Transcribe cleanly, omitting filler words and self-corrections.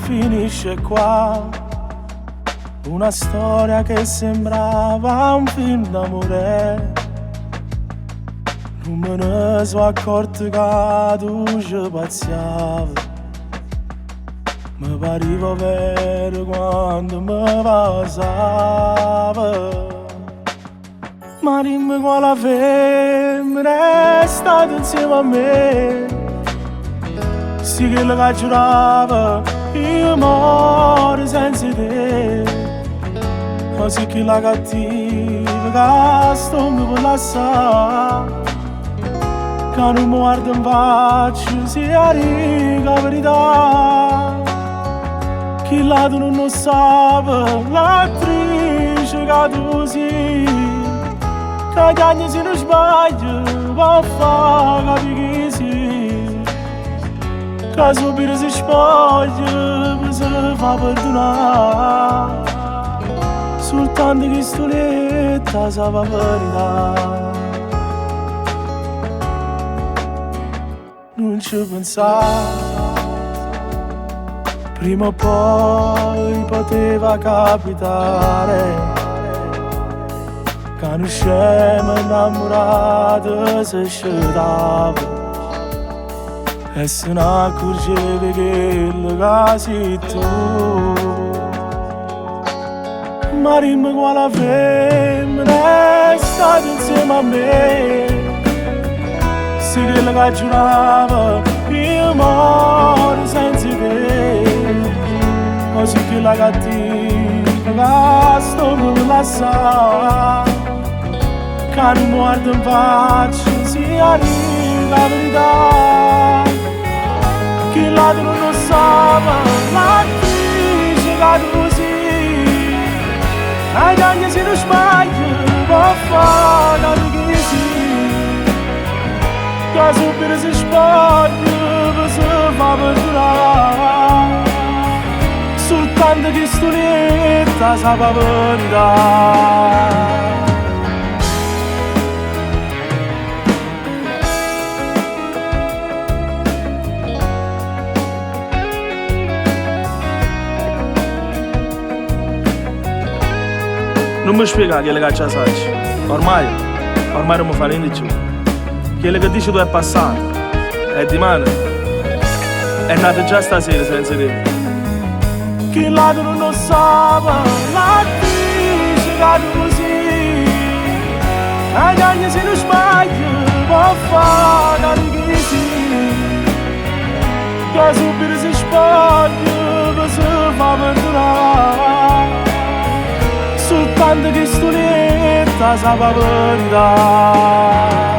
finisce qua. Una storia che sembrava un film d'amore. Non me ne sono accorto che tu ci pazziavi. Mi pareva vero quando mi passava. Ma dimmi quale femmina è stata insieme a me. Sì che la giurava io muore senza te. Così che la cattiva che sto mi può lasciare. Che non mi guarda in faccia sia la verità. Chi là tu non lo sa, l'attrice che tu sei. Che cagna se non sbaglio, va a fare capire che sì. Che subito si spoglia, poi si fa perdonare. Soltanto che stoletta sa la verità. Non ci pensare. Prima o poi poteva capitare che un scemo innamorato si sceltava e se ne accorgeva che quello che sei tu. Ma dimmi quale femmina è stata insieme a me. Sì che la giurava io muore senza te. Così che la cattiva che sto mi lascia. Che non mi guarda in faccia sia la verità. Che là tu non lo sa, l'attrice che tu sei. Ai danni se non sbaglio, va a fare capire che sì. Che subito si spoglia, poi si fa perdonare. Soltanto che stoletta sa la verità. Non mi spiega quello che già sai. Ormai non mi fa niente di più. Quello che dici tu è passato. È di mano. È nato già stasera senza te. Chi là tu non lo sa, l'attrice che tu sei. Ai danni se non sbaglio, va a fare capire che sì. Che subito si spoglia, poi si fa perdonare. Soltanto che stoletta sa la verità.